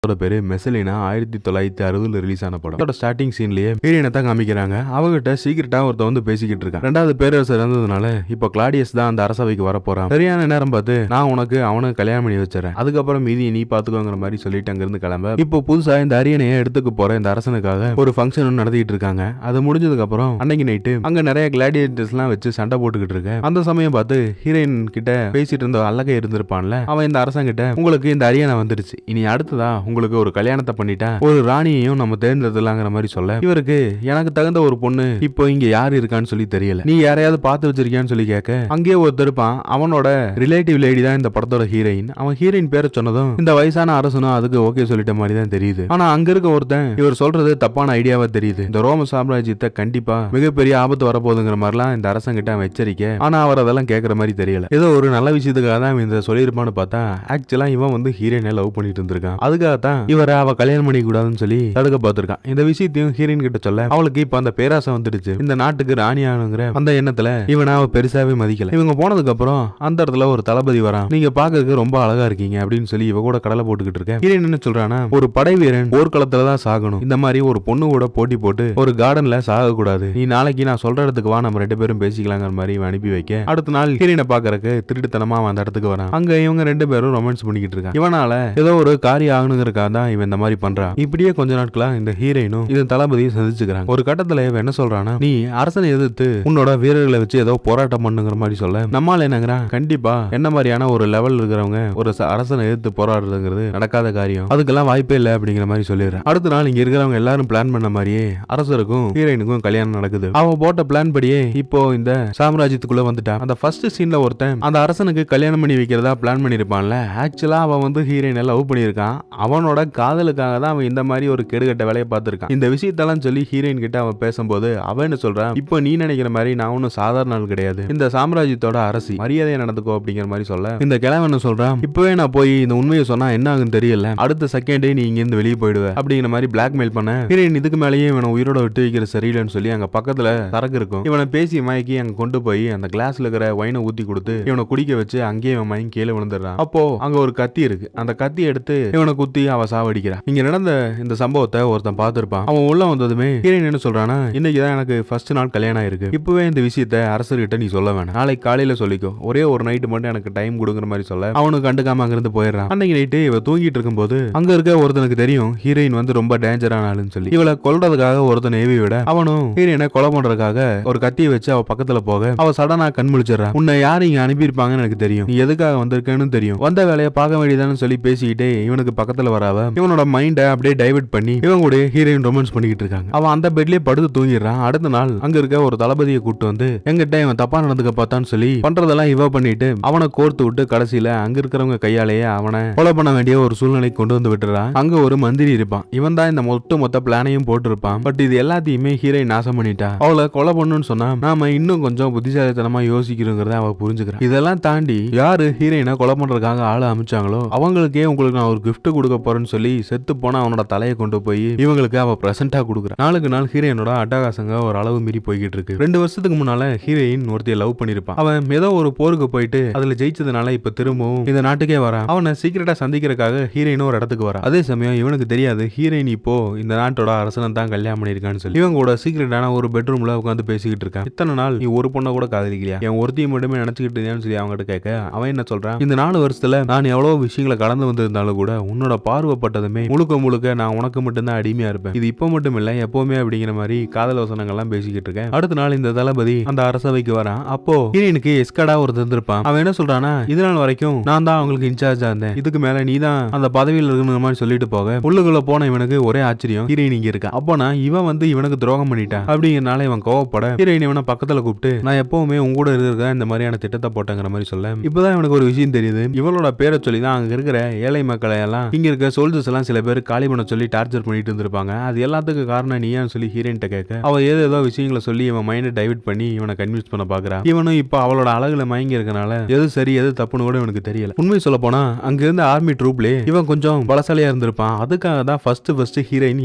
பேரு மெசலினா 1960 ரிலீஸ் ஆன படம். ஸ்டார்டிங் சீன்லயே ஹீரோயினை தான் காமிக்கிறாங்க. அவகிட்ட சீக்கிரட்டா ஒருத்த வந்து பேசிக்கிட்டு இருக்கான். ரெண்டாவது பேரரசர் இருந்ததுனால இப்ப கிளாடியஸ் தான் அந்த அரசவைக்கு வர போறான். சரியான நேரம் பார்த்து நான் உனக்கு அவனுக்கு கல்யாணம் பண்ணி வச்சுறேன், அதுக்கப்புறம் மீதி நீ பாத்துக்கோங்கிற மாதிரி சொல்லிட்டு அங்க இருந்து கிளம்ப. இப்போ புதுசா இந்த அரியணையை எடுத்துக்க போற இந்த அரசனுக்காக ஒரு ஃபங்க்ஷன் நடத்திட்டு இருக்காங்க. அது முடிஞ்சதுக்கு அப்புறம் அன்னைக்கு நைட்டு அங்க நிறைய கிளாடியேட்டர்ஸ் எல்லாம் வச்சு சண்டை போட்டுக்கிட்டு இருக்கு. அந்த சமயம் பார்த்து ஹீரோயின் கிட்ட பேசிட்டு இருந்த அல்லகை இருந்திருப்பான்ல, அவன் இந்த அரசன் கிட்ட உங்களுக்கு இந்த அரியணை வந்துருச்சு, இனி அடுத்ததா உங்களுக்கு ஒரு கல்யாணத்தை பண்ணிட்டா ஒரு ராணியையும் நம்ம தேர்ந்தெடுக்கலாங்கிற மாதிரி சொல்ல, இவருக்கு எனக்கு தகுந்த ஒரு பொண்ணு இப்போ இங்க யாரு இருக்கான்னு சொல்லி தெரியல, நீ யாரையாவது பார்த்து வச்சிருக்கியான்னு சொல்லி கேட்க, அங்கேயே ஒருத்தர் இருப்பான். அவனோட ரிலேட்டிவ் லேடி தான் இந்த படத்தோட ஹீரோயின். அவன் ஹீரோயின் பேரை சொன்னதும் இந்த வயசான அரசனும் அதுக்கு ஓகே சொல்லிட்ட மாதிரி தான் தெரியுது. ஆனா அங்க இருக்க ஒருத்தன் இவர் சொல்றது தப்பான ஐடியாவா தெரியுது. இந்த ரோம சாம்ராஜ்யத்தை கண்டிப்பா மிகப்பெரிய ஆபத்து வரப்போகுதுங்கிற மாதிரிலாம் இந்த அரசன் கிட்ட எச்சரிக்கை. ஆனா அவர் அதெல்லாம் கேட்கற மாதிரி தெரியல. ஏதோ ஒரு நல்ல விஷயத்துக்காக தான் இந்த சொல்லியிருப்பான்னு பார்த்தா ஆக்சுவலா இவன் வந்து ஹீரோயினை லவ் பண்ணிட்டு இருந்திருக்கான். அதுக்காகத்தான் இவரை அவ கல்யாணம் பண்ணிக்க கூடாதுன்னு சொல்லி தடுக்க பார்த்திருக்கான். இந்த விஷயத்தையும் ஹீரோயின் கிட்ட சொல்ல அவளுக்கு இப்ப அந்த பேராசை வந்துடுச்சு. இந்த நாட்டுக்கு ராணி ஆகணுங்கிற அந்த எண்ணத்துல இவனை அவ பெருசாவே மதிக்கல. இவங்க போனதுக்கு அப்புறம் அந்த இடத்துல ஒரு தளபதி வரான். நீங்க பாக்குறதுக்கு ரொம்ப அழகா இருக்கீங்க அப்படின்னு சொல்லி இவ கூட கடலை போட்டுக்கிட்டு இருக்க. ஹீரோயின் என்ன சொல்றானா, ஒரு படை வீரன் போர்க்களத்துல தான் சாகணும், இந்த மாதிரி ஒரு பொண்ணு கூட போட்டி போட்டு ஒரு கார்டன்ல சாக கூடாது, நீ நாளைக்கு நான் சொல்ற இடத்துக்கு வா, நம்ம 2 பேரும் பேசிக்கலாங்கிற மாதிரி இவன் அனுப்பி வைக்க, அடுத்த நாள் ஹீரோயினை பாக்குறதுக்கு திருட்டுத்தனமா அந்த இடத்துக்கு வரான். அங்க இவங்க 2 பேரும் ரொமான்ஸ் பண்ணிக்கிட்டு இருக்காங்க. இவனால ஏதோ ஒரு காரியம் ஆகணுங்கிறதுக்காக தான் இவன் இந்த மாதிரி பண்றான். இப்படியே கொஞ்ச நாட்களா இந்த ஹீரோயினும் இது தளபதியும் சந்திச்சுக்கிறாங்க. ஒரு கட்டத்துல இவன் என்ன சொல்றானா, நீ அரசனை எதிர்த்து உன்னோட வீரர்களை வச்சு ஏதோ போராட்டம் பண்ணுங்கிற மாதிரி சொல்ல, நம்மால என்னங்கிறான், கண்டிப்பா என்ன மாதிரியான ஒரு லெவல் இருக்கிறவங்க ஒரு அரசனை எதிர்த்து போராடுறதுங்கிறது நடக்காத காரியம், அதுக்கெல்லாம் வாய்ப்பே இல்லை அப்படிங்கிற மாதிரி சொல்லிடுறேன். அடுத்த நாள் இங்க இருக்கிறவங்க எல்லாரும் பிளான் பண்ண மாதிரியே அரசருக்கும் ஹீரோயினுக்கும் கல்யாணம் நடக்குது. அவ போட்ட பிளான் படியே இப்போ இந்த சாம்ராஜ்யத்துக்குள்ள வந்துட்டா. அந்த ஃபர்ஸ்ட் சீன்ல ஒருத்தன் அந்த அரசனுக்கு கல்யாணம் பண்ணி வைக்கிறதா பிளான் பண்ணிருப்பான்ல, ஆக்சுவலா அவன் வந்து ஹீரோயினை லவ் பண்ணியிருக்கான். அவனோட காதலுக்காக தான் அவன் இந்த மாதிரி ஒரு கெடுகட்ட வேலையை பார்த்திருக்கான். இந்த விஷயத்தெல்லாம் சொல்லி ஹீரோயின் கிட்ட அவன் பேசும்போது அவன் என்ன சொல்றான், இப்போ நீ நினைக்கிற மாதிரி நான் ஒன்னும் சாதாரண ஆள் கிடையாது, இந்த சாம்ராஜ்யத்தோட அரசி, மரியாதையை நடந்துக்கோ அப்படிங்கிற மாதிரி சொல்ல, இந்த கிழவன் என்ன சொல்றான், இப்பவே நான் போய் இந்த உண்மையை சொன்னா என்ன ஆகுன்னு தெரியல, அடுத்த செகண்டே நீ இங்க இருந்து வெளியே போயிடுவ அப்படிங்கிற மாதிரி பிளாக்மெயில் பண்ண, ஹீரோயின் இதுக்கு மேலேயே இவனை உயிரோட விட்டு வைக்கிற சரியில்லைன்னு சொல்லி அங்க பக்கத்துல சரக்கு இருக்கும், இவனை பேசி மயக்கி அங்க கொண்டு போய் அந்த கிளாஸ்ல இருக்கிற வைனை ஊத்தி கொடுத்து இவனை குடிக்க வச்சு அங்கேயே இவன் மயங்கி கீழே விழுந்துடுறான். அப்போ அங்க ஒரு கத்தி இருக்கு. அந்த கத்தி எடுத்து இவனை குத்தி அவ சாவடிக்கிறான். இங்க நடந்த இந்த சம்பவத்தை ஒருத்தன் பார்த்திருப்பான். அவன் உள்ள வந்ததுமே ஹீரோயின் என்ன சொல்றானா, இன்னைக்கு தான் எனக்கு ஃபர்ஸ்ட் நாள் கல்யாணம் ஆயிருக்கு, இப்பவே இந்த விஷயத்தை அரசர்கிட்ட நீ சொல்ல வேணாம், நாளைக்கு காலையில சொல்லிக்கோ, ஒரே ஒரு நைட்டு மட்டும் எனக்கு டைம் கொடுங்கிற மாதிரி சொல்ல, அவனுக்கு கண்டுக்காம அங்கிருந்து போயிடுறான். அன்னைக்கு நைட்டு இவ தூங்கிட்டு இருக்கும்போது அங்க இருக்க ஒருத்தனுக்கு தெரியும் ஹீரோயின் வந்து ரொம்ப டேஞ்சரான ஆளுன்னு சொல்லி. இவளை கொல்றதுக்காக ஒருத்தனை ஏவி விட அவனும் ஹீரோயினை கொலை பண்றதுக்காக ஒரு கத்தியை வச்சு அவ பக்கத்துல போக அவ சடனா கண் முழிச்சிடறான். உன்னை யாரு இங்க அனுப்பியிருப்பாங்கன்னு எனக்கு தெரியும், நீ எதுக்காக வந்திருக்கேன்னு தெரியும், வந்த வேலையை பார்க்க வேண்டியதான்னு சொல்லி பேசிக்கிட்டே இவனுக்கு பக்கத்துல வராவ இவனோட மைண்டை அப்படியே டைவர்ட் பண்ணி இவன் கூட ஹீரோயின் ரொமான்ஸ் பண்ணிக்கிட்டு இருக்காங்க. அவன் அந்த பெட்லயே படுத்து தூங்கிடுறான். அடுத்த நாள் அங்க இருக்க ஒரு தளபதியை கூட்டு வந்து எங்கிட்ட இவன் தப்பா நடந்துக்க பார்த்தான்னு சொல்லி பண்றதெல்லாம் இவ பண்ணிட்டு அவனை கோர்த்து விட்டு கடைசியில அங்க இருக்கிறவங்க கையாலேயே அவனை கொலை பண்ண வேண்டிய ஒரு சூழ்நிலை கொண்டு வந்து விட்டுறான். அங்க ஒரு மந்திரி இருப்பான். இவன் தான் இந்த மொத்த பிளானையும் போட்டிருப்பான். பட் இது எல்லாத்தையுமே ஹீரோயின் நாசம் பண்ணிட்டா. அவளை கொலை பண்ணுன்னு சொன்னா நாம இன்னும் கொஞ்சம் புத்திசாலித்தனமா யோசிக்கிறோங்கிறத அவ புரிஞ்சுக்கிறான். இதெல்லாம் தாண்டி யாரு ஹீரோயினை கொலை பண்றதுக்காக ஆளை அமைச்சாங்களோ அவங்களுக்கே உங்களுக்கு நான் ஒரு கிஃப்ட் கொடுக்க போறேன்னு சொல்லி செத்து போன அவனோட தலையை கொண்டு போய் இவங்களுக்கு அவ பிரசன்டா கொடுக்குறான். நாளுக்கு நாள் ஹீரோயினோட அட்டகாசங்க ஒரு அளவு மீறி போய்கிட்டு இருக்கு. 2 வருஷத்துக்கு முன்னால ஹீரோயின் ஒருத்தைய லவ் பண்ணிருப்பான். அவன் ஏதோ ஒரு போருக்கு போயிட்டு அதுல ஜெயிச்சதுனால இப்ப திரும்பவும் இந்த நாட்டுக்கே வரான். அவனை சீக்கிரட்டா சந்திக்கிறதுக்காக ஹீரோயின் ஒரு இடத்துக்கு வரா. அதே சமயம் இவனுக்கு தெரியாது ஹீரோயின் இப்போ இந்த நாட்டோட அரசனை தான் கல்யாணம் பண்ணிருக்கான்னு சொல்லி இவங்க கூட சீக்கிரட்டான ஒரு பெட்ரூம்ல உட்காந்து பேசிக்கிட்டு இருக்கான். இத்தனை நாள் நீ ஒரு பொண்ணை கூட காதலிக்கலையா, என் ஒருத்தையும் மட்டுமே நினைச்சுக்கிட்டு இருந்தேன்னு சொல்லி அவங்ககிட்ட கேட்க அவன் என்ன சொல்றான், இந்த 4 வருஷத்துல நான் எவ்வளவு விஷயங்களை கடந்து வந்திருந்தாலும் கூட உன்னோட பார்வைப்பட்டதுமே முழுக்க நான் உனக்கு மட்டும்தான் அடிமையா இருப்பேன், இது இப்ப மட்டும் இல்ல எப்பவுமே அப்படிங்கிற மாதிரி காதல் வசனங்கள்லாம் பேசிக்கிட்டு இருக்கேன். அடுத்த நாள் இந்த தளபதி அந்த அரசவைக்கு வரான். அப்போ ஹீரோயினுக்கு எஸ்கடா ஒரு தந்திருப்பான். அவன் என்ன சொல்றானா, இது நாள் வரைக்கும் நான் தான் அவங்களுக்கு இன்சார்ஜா இருந்தேன், இதுக்கு மேல நீ தான் அந்த பதவியில் இருக்கணுங்கிற மாதிரி சொல்லிட்டு போக உள்ளுக்குள்ள போன இவனுக்கு ஒரே ஆச்சரியம், ஹீரோயின் இங்க இருக்கா. அப்போனா இவன் வந்து இவனுக்கு துரோகம் பண்ணிட்டான் அப்படிங்கறனால இவன் கோவப்பட ஹீரோயின் இவனை பக்கத்துல கூப்பிட்டு நான் எப்பவுமே உங்க கூட இருக்க இந்த மாதிரியான திட்டத்தை போட்டங்கிற மாதிரி சொல்ல இப்பதான் இவனுக்கு ஒரு விஷயம் தெரியுது. இவளோட பேரை சொல்லி தான் அங்க இருக்கிற ஏழை மக்களை எல்லாம் இங்க இருக்க சோல்ஜர்ஸ் எல்லாம் சில பேர் காலி பண்ண சொல்லி டார்ச்சர் பண்ணிட்டு இருந்திருப்பாங்க. அது எல்லாத்துக்கும் காரணம் நீயான்னு சொல்லி ஹீரோயின் கேட்க அவ ஏதோ விஷயங்களை சொல்லி இவன் மைண்டை டைவர்ட் பண்ணி இவனை கன்வின்ஸ் பண்ண பாக்குறான். இவனும் இப்ப அவளோட அழகுல மயங்கி இருக்கனால எது சரி எது தப்புன்னு கூட இவனுக்கு தெரியல. உண்மை சொல்ல போனா அங்க இருந்த ஆர்மி ட்ரூப்லயே இவன் கொஞ்சம் பலசாலியா இருந்திருப்பான். அதுக்காக தான் ஃபர்ஸ்ட் ஹீரோயின்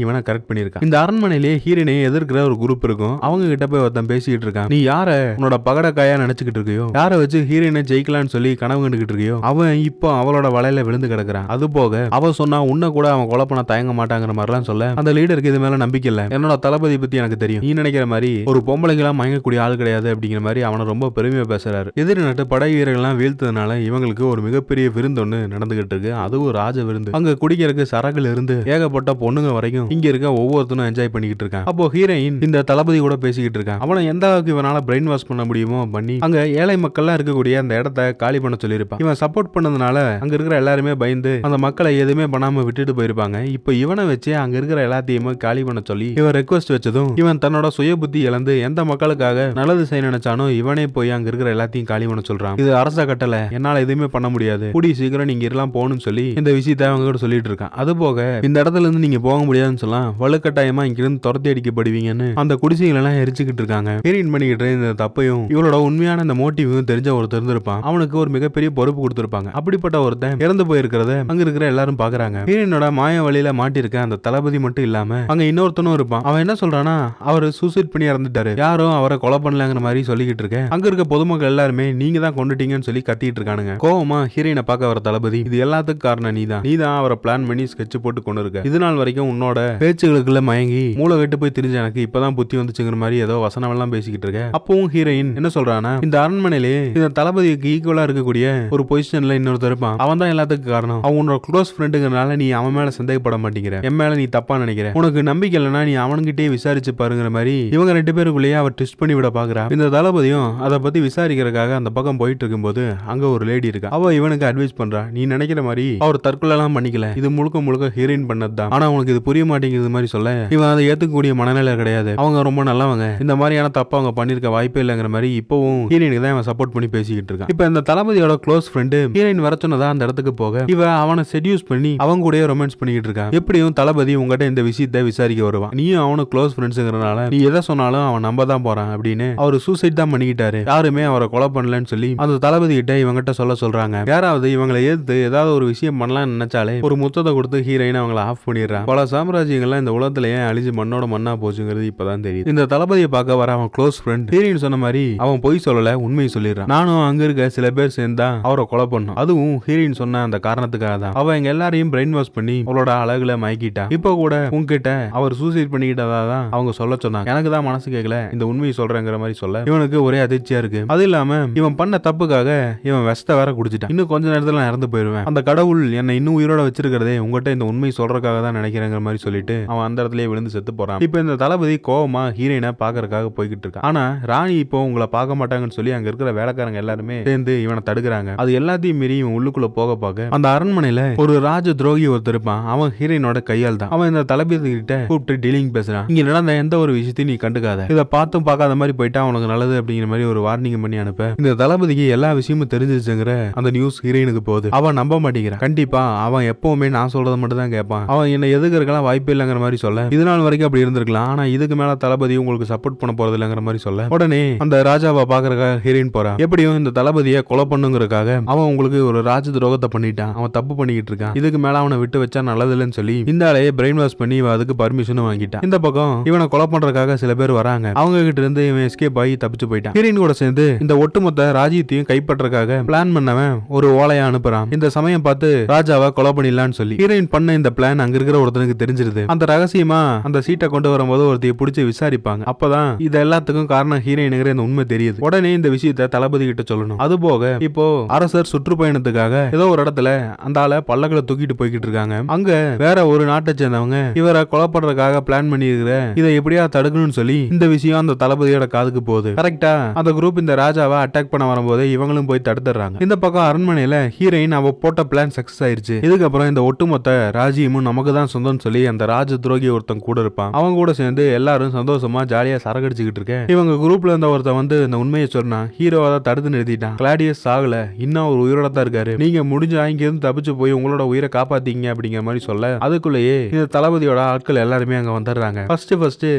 இவனை கரெக்ட் பண்ணிருக்கான். இந்த அரண்மனையிலேயே ஹீரோயினை எதிர்க்கிற ஒரு குரூப் இருக்கும். அவங்க கிட்ட போய் ஒருத்தன் பேசிக்கிட்டு இருக்கான், நீ யார உன்னோட பகடக்காயா நினைச்சுக்கிட்டு இருக்கியோ, யாரை வச்சு ஹீரோயினை ஜெயிக்கலான்னு சொல்லி கனவு கண்டுகிட்டு இருக்கியோ அவன் இப்போ அவளோட வலையில விழுந்து கிடக்குறான். அது போக அவ சொன்னா உன்ன கூட அவன் கொலை பண்ண தயங்க மாட்டாங்கிற மாதிரிலாம் சொல்ல அந்த லீடருக்கு இது மேல நம்பிக்கை இல்ல. என்னோட தளபதி பத்தி எனக்கு தெரியும், நீ நினைக்கிற மாதிரி ஒரு பொம்பளைங்களாம் மயங்கக்கூடிய ஆள் கிடையாது அப்படிங்கிற மாதிரி அவனை ரொம்ப பெருமையா பேசுறாரு. எதிரி நாட்டு படை வீரர்கள்லாம் வீழ்த்ததுனால இவங்களுக்கு ஒரு மிகப்பெரிய விருந்து ஒண்ணு நடந்துகிட்டு இருக்கு. அதுவும் ராஜ விருந்து. அங்க குடிக்கிறதுக்கு சரகுல இருந்து ஏகப்பட்ட பொண்ணுங்க வரைக்கும் இங்க இருக்க ஒவ்வொருத்தனும் என்ஜாய் பண்ணிக்கிட்டு இருக்கான். அப்போ ஹீரோயின் இந்த தளபதி கூட பேசிக்கிட்டு இருக்கான். அவனை எந்த அளவுக்கு இவனால பிரெயின் வாஷ் பண்ண முடியுமோ பண்ணி அங்க ஏழை மக்கள்லாம் இருக்கக்கூடிய அந்த இடத்தை காலி பண்ண சொல்லியிருப்பான். இவன் சப்போர்ட் பண்ணதுனால அங்க இருக்கிற எல்லாருமே பயந்து அந்த மக்களை எதுவுமே பண்ணாம விட்டுட்டு போயிருப்பாங்க. இப்ப இவனை வச்சு அங்க இருக்கிற எல்லாத்தையுமே காலி பண்ண சொல்லி இவன் ரெக்வஸ்ட் வச்சதும் இவன் தன்னோட சுய புத்தி இழந்து எந்த மக்களுக்காக நல்லது செய்ய நினைச்சானோ இவனே போய் அங்க இருக்கிற எல்லாத்தையும் காலி பண்ண சொல்றான். இது அரச கட்டளை, என்னால எதுவுமே பண்ண முடியாது, கூடி சீக்கிரம் நீங்க எல்லாம் போகணும்னு சொல்லி இந்த விஷயத்தை அவங்க கூட சொல்லிட்டு இருக்கான். அது போக இந்த இடத்துல இருந்து நீங்க போக முடியாதுன்னு சொல்லலாம், வலுக்கட்டாயமா இங்க இருந்து துரத்தி அடிக்கப்படுவீங்கன்னு அந்த குடிசைகள் எல்லாம் எரிச்சுக்கிட்டு இருக்காங்க. ஹீரோயின் பண்ணிக்கிட்டு இந்த தப்பையும் இவளோட உண்மையான இந்த மோட்டிவும் தெரிஞ்ச ஒருத்தர் இருந்திருப்பான். அவனுக்கு ஒரு மிகப்பெரிய பொறுப்பு கொடுத்திருப்பாங்க. அப்படிப்பட்ட ஒருத்தன் இறந்து போயிருக்கிறத அங்க இருக்கிற எல்லாரும் பாக்குறாங்க. ஹீரோயினோட மாய வழியில மாட்டிருக்க அந்த தளபதி மட்டும் இல்லாம அங்க இன்னொருத்தனும் இருப்பான். அவன் என்ன சொல்றானா, அவரு சூசைட் பண்ணி இறந்துட்டாரு, யாரும் அவரை கொலை பண்ணலங்கிற மாதிரி சொல்லிக்கிட்டு இருக்க. அங்க இருக்க பொதுமக்கள் எல்லாருமே நீங்க தான் கொண்டுட்டீங்கன்னு சொல்லி கத்திட்டு இருக்கானுங்க. கோவமா ஹீரோயினை பார்க்க வர தளபதி, இது எல்லாத்துக்கும் காரணம் நீதான் அவரை பிளான் பண்ணி ஸ்கெட்ச் போட்டு கொண்டு இருக்க. இது நாள் வரைக்கும் உன்னோட பேச்சுகளுக்குள்ள மயங்கி மூளை கெட்டு போய் தெரிஞ்ச எனக்கு இப்பதான் புத்தி வந்துச்சுங்கிற மாதிரி ஏதோ வசனம் எல்லாம் பேசிக்கிட்டு இருக்க. அப்பவும் ஹீரோயின் என்ன சொல்றானா, இந்த அரண்மனையிலே இந்த தளபதிக்கு ஈக்குவலா இருக்கக்கூடிய ஒரு பொசிஷன்ல இன்னொருத்தர் இருப்பான், அவன் தான் எல்லாத்துக்கும் காரணம். அவன் உன்னோட க்ளோஸ் ஃப்ரெண்டுங்கிறனால நீ அவன் மேல சந்தேகப்பட மாட்டேங்கிற, என் மேல நீ தப்பா நினைக்கிற, உனக்கு நம்பிக்கை இல்லைன்னா நீ அவன்கிட்டயே விசாரிச்சு பாருங்கிற மாதிரி இவங்க ரெண்டு பேருக்குள்ளேயே அவர் ட்விஸ்ட் பண்ணி விட பாக்குறா. இந்த தளபதியும் அதை பத்தி விசாரிக்கிறதுக்காக அந்த பக்கம் போயிட்டு இருக்கும்போது அங்க ஒரு லேடி இருக்கா. அவ இவனுக்கு அட்வைஸ் பண்றா, நீ நினைக்கிற மாதிரி அவர் தற்கொலை எல்லாம் பண்ணிக்கல, இது முழுக்க முழுக்க ஹீரோயின் பண்ணதுதான், ஆனா உனக்கு இது புரிய மாட்டேங்குது மாதிரி சொல்ல இவன் அதை ஏத்துக்கக்கூடிய மனநிலை கிடையாது, அவங்க ரொம்ப நல்லவங்க, இந்த மாதிரியான தப்பா அவங்க பண்ணிருக்க வாய்ப்பே இல்லைங்கிற மாதிரி இப்பவும் ஹீரோயினுக்கு தான் சப்போர்ட் பண்ணி பேசிக்கிட்டு இருக்கான். இப்ப இந்த தளபதியோட க்ளோஸ் ஃப்ரெண்டு ஹீரோயின் வர சொன்னதா அந்த இடத்துக்கு போக இவ அவனை செட்யூஸ் பண்ணி அவங்க கூட ரொமான்ஸ் பண்ணிக்கிட்டு இருக்கான். எப்படியும் தளபதி உங்ககிட்ட இந்த விஷயத்தை விசாரிக்க வருவான், நீயும் அவனும் க்ளோஸ் ஃப்ரெண்ட்ஸ்ங்கறனால நீ எதை சொன்னாலும் அவன் நம்ப தான் போறான் அப்படின்னு அவர் சூசைட் தான் பண்ணிக்கிட்டாரு, யாருமே அவரை கொலை பண்ணலன்னு சொல்லி அந்த தளபதி கிட்ட இவங்கிட்ட சொல்றாங்க. யாராவது இவங்களை எதிர்த்து ஏதாவது ஒரு விஷயம் பண்ணலாம்னு நினைச்சாலே ஒரு முத்தத்தை கொடுத்து ஹீரோயின் அவங்களை ஆஃப் பண்ணிடுறான். பல சாம்ராஜ்யங்கள்லாம் இந்த உலகத்துல ஏன் அழிஞ்சு மண்ணோட மண்ணா போச்சுங்கிறது இப்பதான் தெரியுது. இந்த தளபதியை பார்க்க வர அவன் க்ளோஸ் ஃப்ரெண்ட் ஹீரோயின் சொன்ன மாதிரி அவன் பொய் சொல்லல, உண்மையை சொல்லிடுறான். நானும் அங்க இருக்க சில பேர் சேர்ந்தா அவரை கொலை பண்ணும், அதுவும் ஹீரோயின் சொன்ன அந்த காரணத்துக்காக தான். அவ எங்க எல்லாரையும் பிரெயின் வாஷ் பண்ணி அவளோட அழகுல மயக்கிட்டா. இப்ப கூட உங்ககிட்ட அவர் சூசைட் பண்ணிக்கிட்டதா தான் அவங்க சொல்ல சொன்னாங்க. எனக்கு தான் மனசு கேட்கல, இந்த உண்மையை சொல்றேங்கிற மாதிரி சொல்ல இவனுக்கு ஒரே அதிர்ச்சியா இருக்கு. அது இல்லாம இவன் பண்ண தப்புக்காக இவன் விஷத்தை வேற குடிச்சிட்டான், இன்னும் கொஞ்ச நேரத்துல நான் இறந்து போயிருவேன், அந்த கடவுள் என்னை இன்னும் உயிரோட வச்சிருக்கிறதே உங்ககிட்ட இந்த உண்மையை சொல்றதுக்காக தான் நினைக்கிறேங்கிற மாதிரி சொல்லிட்டு அவன் அந்த இடத்துலயே விழுந்து செத்து போறான். இப்ப இந்த தளபதி கோவமா ஹீரோயினை பாக்குறதுக்காக போய்கிட்டு இருக்கான். ஆனா ராணி இப்போ உங்களை பார்க்க மாட்டாங்கன்னு சொல்லி அங்க இருக்கிற வேலைக்காரங்க எல்லாருமே சேர்ந்து இவனை தடுக்கிறாங்க. அது எல்லாத்தையும் மீறி இவன் உள்ளுக்குள்ள போக பார்க்க அந்த அரண்மனையில ஒரு ராஜ துரோகி ஒருத்தர் இருப்பான். அவன் ஹீரோயினோட கையால் தான். அவன் இந்த தளபதி கிட்ட கூப்பிட்டு டீலிங் பேசுறான், இங்க நடந்த எந்த ஒரு விஷயத்தையும் நீ கண்டுக்காத, இதை பார்த்தும் பார்க்காத மாதிரி போயிட்டா உனக்கு நல்லது அப்படிங்கிற மாதிரி ஒரு வார்னிங் பண்ணி அனுப்ப இந்த தளபதிக்கு எல்லா விஷயமும் தெரிஞ்சிருச்சுங்கிற அந்த நியூஸ் ஹீரோயினுக்கு போகுது. அவன் நம்ப மாட்டேங்கிறான். கண்டிப்பா அவன் எப்பவுமே நான் சொல்றதை மட்டும் தான் கேட்பான், அவன் என்ன எதுக்கிறதுக்கெல்லாம் வாய்ப்பு இல்லைங்கிற மாதிரி சொல்ல இது நாள் வரைக்கும் அப்படி இருந்திருக்கலாம், ஆனா இதுக்கு மேல தளபதி உங்களுக்கு சப்போர்ட் பண்ண போறது இல்லைங்கிற மாதிரி சொல்ல உடனே அந்த ராஜாவை பாக்குறதுக்காக ஹீரோயின் போறான். எப்படியும் இந்த தளபதியை கொலை பண்ணுங்கிறதுக்காக அவன் உங்களுக்கு ஒரு ராஜ துரோகத்தை பண்ணிட்டான், அவன் தப்பு பண்ணிக்கிட்டு இருக்கான், இதுக்கு மேல அவனை விட்டு வச்சா நல்லது இல்லைன்னு சொல்லி இந்த ஆளையே பிரெயின் வாஷ் பண்ணி அதுக்கு பர்மிஷனும் வாங்கிட்டான். இந்த பக்கம் இவனை கொலை பண்றதுக்காக சில பேர் வராங்க. அவங்க கிட்ட இருந்து இவன் எஸ்கேப் ஆகி தப்பிச்சு போயிட்டான். ஹீரோயின் கூட சேர்ந்து இந்த ஒட்டுமொத்த ராஜ்யத்தையும் கைப்பற்றதுக்காக பிளான் பண்ணவன் ஒரு ஓலையா அனுப்புறான். இந்த சமயம் பார்த்து ராஜாவை கொலை பண்ணிடலான்னு சொல்லி ஹீரோயின் பண்ண இந்த பிளான் அங்க இருக்கிற ஒருத்தனுக்கு தெரிஞ்சிருது. அந்த ரகசியமா அந்த சீட்டை கொண்டு வரும்போது ஒருத்தைய பிடிச்சி விசாரிப்பாங்க. அப்பதான் இது எல்லாத்துக்கும் காரணம் ஹீரோயினுங்கிற இந்த உண்மை தெரியுது. உடனே இந்த விஷயத்தை தளபதி கிட்ட சொல்லணும். அது போக இப்போ அரசர் சுற்றுப்பயணத்துக்காக ஏதோ ஒரு இடத்துல அந்த ஆளை பல்லக்களை தூக்கிட்டு போய்கிட்டு இருக்காங்க. அங்க வேற ஒரு நாட்டை சேர்ந்தவங்க இவரை கொலை பண்றதுக்காக பிளான் பண்ணி இருக்கிற இதை எப்படியா தடுக்கணும்னு சொல்லி இந்த விஷயம் அந்த தளபதியோட காதுக்கு போகுது. கரெக்டா அந்த குரூப் இந்த ராஜாவை அட்டாக் பண்ண வரும்போது இவங்களும் போய் தடுத்துறாங்க. இந்த பக்கம் அரண்மனையில ஹீரோயின் அவ போட்ட பிளான் சக்சஸ் ஆயிருச்சு. இதுக்கப்புறம் இந்த ஒட்டுமொத்த ராஜ்யமும் நமக்கு தான் சொந்தம்னு சொல்லி அந்த ராஜ துரோகி ஒருத்தன் கூட இருப்பான். அவங்க கூட சேர்ந்து எல்லாரும் சந்தோஷமா ஜாலியா சரகடிச்சுக்கிட்டு இருக்க இவங்க குரூப்ல இருந்த ஒருத்தன் வந்து இந்த உண்மையை சொன்னா ஹீரோவை தான் தடுத்து நிறுத்திட்டான். கிளாடியஸ் சாகல, இன்னும் ஒரு உயிரோட தான் இருக்காரு, நீங்க முடிஞ்ச இங்க இருந்து தப்பிச்சு போய் உங்களோட உயிரை காப்பாத்தீங்க அப்படிங்கிற மாதிரி சொல்ல அதுக்குள்ளேயே இந்த தளபதியோட ஆட்கள் எல்லாருமே அங்க வந்துடுறாங்க. ஃபர்ஸ்ட்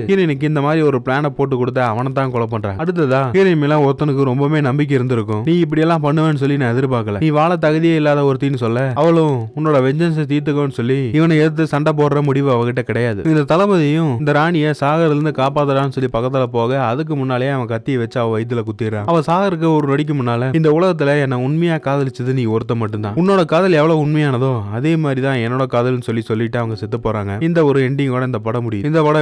ஹீரோயினுக்கு இந்த மாதிரி ஒரு பிளான போட்டு கொடுத்து அவனை தான் கொலை பண்றான். அடுத்ததா ஹீரோயின் மேல ஒருத்தனுக்கு ரொம்பவே நம்பிக்கை இருந்திருக்கும். நீ இப்படி எல்லாம் பண்ணுவேன்னு சொல்லி நான் எதிர்பார்க்கல, நீ வாழ தகுதியே இல்லாத ஒருத்தின்னு சொல்ல அவளும் உன்னோட வெஞ்சன்ஸை தீர்த்துக்கோன்னு சொல்லி இவனை எதிர்த்து சண்டை போடுற முடிவு அவகிட்ட கிடையாது. இந்த தளபதியும் இந்த ராணியை சாகர்ல இருந்து காப்பாத்தறான்னு சொல்லி பக்கத்துல போக அதுக்கு முன்னாலே அவன் கத்தியை வச்சு அவ வயித்துல குத்திடுறான். அவ சாகருக்கு ஒரு நொடிக்கு முன்னால இந்த உலகத்துல என்ன உண்மையா காதலிச்சது நீ ஒருத்த மட்டும்தான், உன்னோட காதல் எவ்வளவு உண்மையானதோ அதே மாதிரி தான் என்னோட காதல்னு சொல்லிட்டு அவங்க செத்து போறாங்க. இந்த ஒரு எண்டிங்கோட இந்த படம் முடியும். இந்த படம்